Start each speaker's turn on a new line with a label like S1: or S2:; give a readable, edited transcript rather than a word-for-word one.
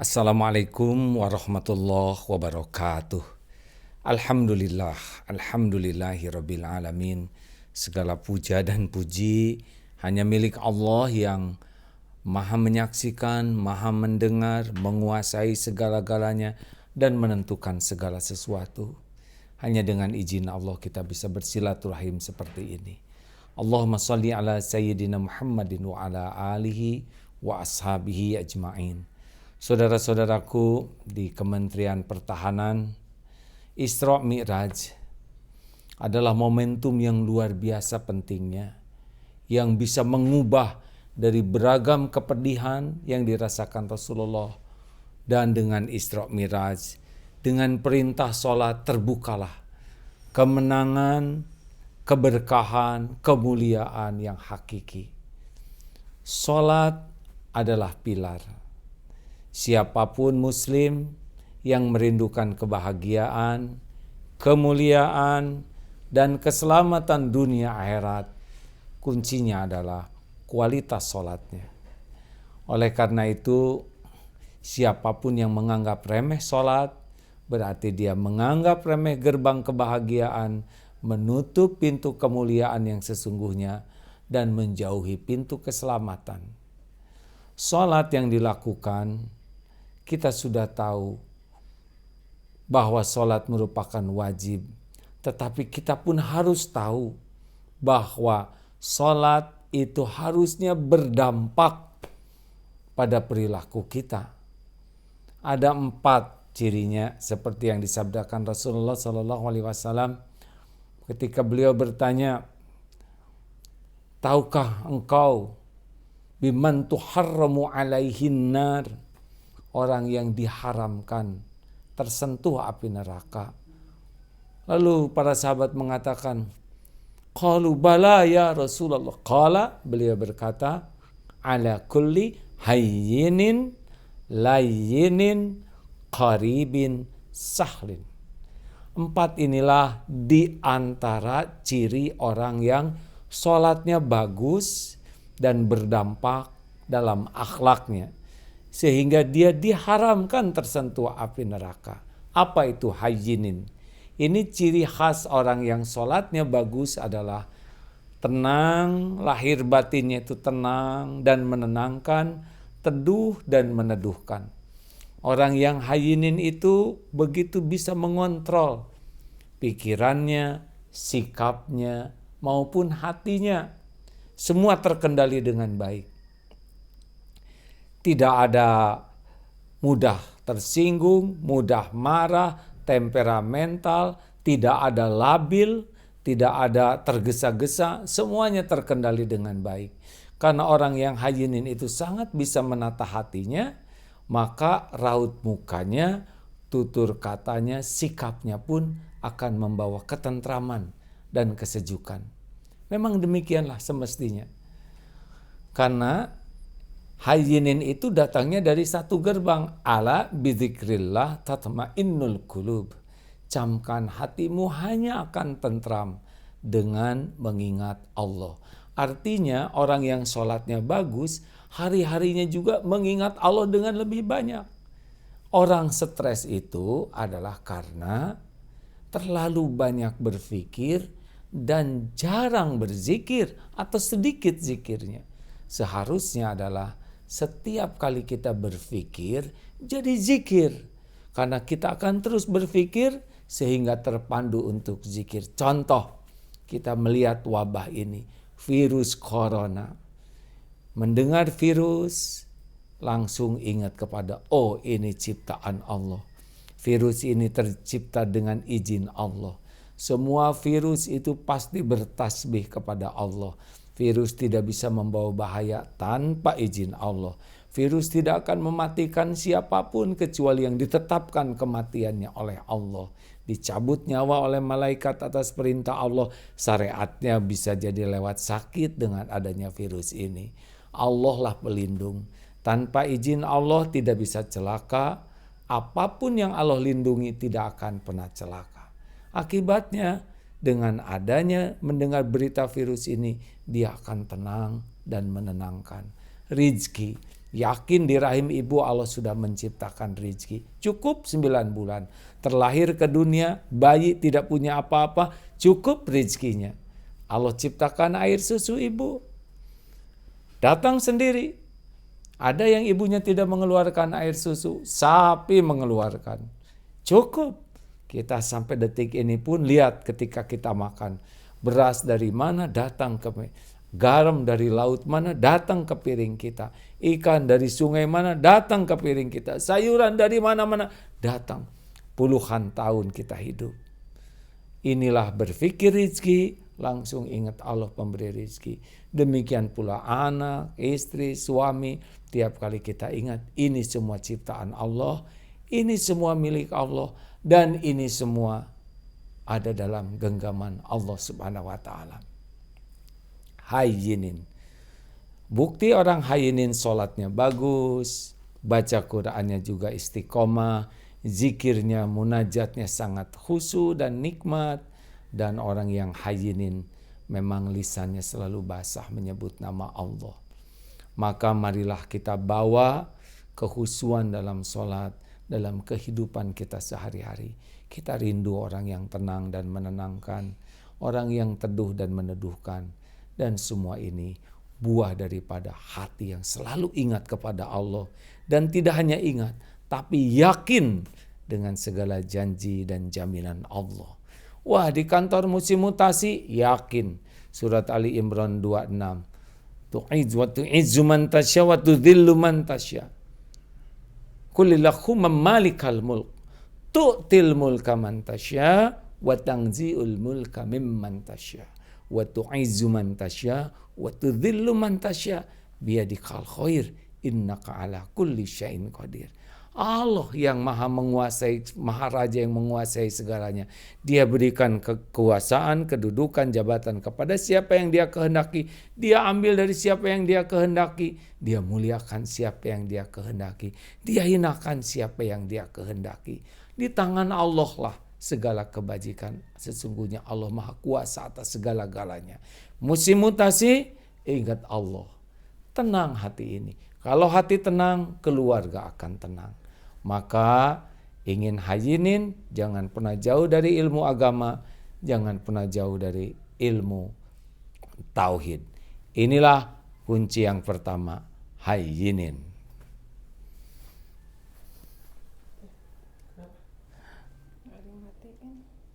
S1: Assalamualaikum warahmatullahi wabarakatuh. Alhamdulillah, alhamdulillahirabbil alamin. Segala puja dan puji hanya milik Allah yang Maha menyaksikan, Maha mendengar, menguasai segala-galanya dan menentukan segala sesuatu. Hanya dengan izin Allah kita bisa bersilaturahim seperti ini. Allahumma shalli ala sayyidina Muhammadin wa ala alihi wa ashabihi ajma'in. Saudara-saudaraku di Kementerian Pertahanan, Isra Mi'raj adalah momentum yang luar biasa pentingnya, yang bisa mengubah dari beragam kepedihan yang dirasakan Rasulullah. Dan dengan Isra Mi'raj, dengan perintah sholat, terbukalah kemenangan, keberkahan, kemuliaan yang hakiki. Sholat adalah pilar. Siapapun muslim yang merindukan kebahagiaan, kemuliaan, dan keselamatan dunia akhirat, kuncinya adalah kualitas sholatnya. Oleh karena itu, siapapun yang menganggap remeh sholat, berarti dia menganggap remeh gerbang kebahagiaan, menutup pintu kemuliaan yang sesungguhnya, dan menjauhi pintu keselamatan. Sholat yang dilakukan, kita sudah tahu bahwa sholat merupakan wajib. Tetapi kita pun harus tahu bahwa sholat itu harusnya berdampak pada perilaku kita. Ada 4 cirinya seperti yang disabdakan Rasulullah SAW ketika beliau bertanya, tahukah engkau biman tuharramu alaihin nar, orang yang diharamkan tersentuh api neraka. Lalu para sahabat mengatakan, qalu bala ya Rasulullah. Qala, beliau berkata, ala kulli hayyinin layyinin qaribin sahlin. 4 inilah di antara ciri orang yang sholatnya bagus dan berdampak dalam akhlaknya, sehingga dia diharamkan tersentuh api neraka. Apa itu hayyinin? Ini ciri khas orang yang sholatnya bagus adalah tenang, lahir batinnya itu tenang dan menenangkan, teduh dan meneduhkan. Orang yang hayyinin itu begitu bisa mengontrol pikirannya, sikapnya, maupun hatinya. Semua terkendali dengan baik. Tidak ada mudah tersinggung, mudah marah, temperamental, tidak ada labil, tidak ada tergesa-gesa, semuanya terkendali dengan baik. Karena orang yang hayyinin itu sangat bisa menata hatinya, maka raut mukanya, tutur katanya, sikapnya pun akan membawa ketentraman dan kesejukan. Memang demikianlah semestinya. Karena hayyinin itu datangnya dari satu gerbang. Ala bidzikrillah tatmainnul qulub. Camkan hatimu hanya akan tentram dengan mengingat Allah. Artinya orang yang sholatnya bagus, hari-harinya juga mengingat Allah dengan lebih banyak. Orang stres itu adalah karena terlalu banyak berpikir dan jarang berzikir atau sedikit zikirnya. Seharusnya adalah setiap kali kita berpikir, jadi zikir. Karena kita akan terus berpikir sehingga terpandu untuk zikir. Contoh, kita melihat wabah ini, virus corona. Mendengar virus, langsung ingat kepada, oh ini ciptaan Allah. Virus ini tercipta dengan izin Allah. Semua virus itu pasti bertasbih kepada Allah. Virus tidak bisa membawa bahaya tanpa izin Allah. Virus tidak akan mematikan siapapun kecuali yang ditetapkan kematiannya oleh Allah. Dicabut nyawa oleh malaikat atas perintah Allah. Syariatnya bisa jadi lewat sakit dengan adanya virus ini. Allah lah pelindung. Tanpa izin Allah tidak bisa celaka. Apapun yang Allah lindungi tidak akan pernah celaka. Akibatnya, dengan adanya mendengar berita virus ini, dia akan tenang dan menenangkan. Rizki, Yakin di rahim ibu Allah sudah menciptakan rizki. Cukup 9 bulan. Terlahir ke dunia, bayi tidak punya apa-apa, cukup rizkinya. Allah ciptakan air susu ibu. Datang sendiri. Ada yang ibunya tidak mengeluarkan air susu, sapi mengeluarkan. Cukup. Kita sampai detik ini pun lihat ketika kita makan. Beras dari mana datang ke garam dari laut mana datang ke piring kita. Ikan dari sungai mana datang ke piring kita. Sayuran dari mana-mana datang. Puluhan tahun kita hidup. Inilah berpikir rizki, langsung ingat Allah pemberi rizki. Demikian pula anak, istri, suami. Tiap kali kita ingat ini semua ciptaan Allah. Ini semua milik Allah. Dan ini semua ada dalam genggaman Allah Subhanahu wa ta'ala. Hayyinin. Bukti orang hayyinin sholatnya bagus, baca Qur'annya juga istiqomah, zikirnya, munajatnya sangat khusyuk dan nikmat. Dan orang yang hayyinin memang lisannya selalu basah menyebut nama Allah. Maka marilah kita bawa kehusuan dalam sholat, dalam kehidupan kita sehari-hari. Kita rindu orang yang tenang dan menenangkan, orang yang teduh dan meneduhkan. Dan semua ini buah daripada hati yang selalu ingat kepada Allah. Dan tidak hanya ingat, tapi yakin dengan segala janji dan jaminan Allah. Wah, di kantor musim mutasi, yakin. Surat Ali Imran 26. Tu'izzu man tasya wa tudhillu man tasya. Kulillahumma malikal mulk tu'til mulka man tasya wa tanzi'ul mulka mimman tasya wa tu'izzu man tasya wa tudhillu man tasya biyadikal khair innaka ala kulli syai'in qadir. Allah yang maha menguasai, maha raja yang menguasai segalanya. Dia berikan kekuasaan, kedudukan, jabatan kepada siapa yang dia kehendaki. Dia ambil dari siapa yang dia kehendaki. Dia muliakan siapa yang dia kehendaki. Dia hinakan siapa yang dia kehendaki. Di tangan Allah lah segala kebajikan. Sesungguhnya Allah maha kuasa atas segala-galanya. Musim mutasi, ingat Allah. Tenang hati ini. Kalau hati tenang, keluarga akan tenang. Maka ingin hayyinin, jangan pernah jauh dari ilmu agama, jangan pernah jauh dari ilmu tauhid. Inilah kunci yang pertama, hayyinin.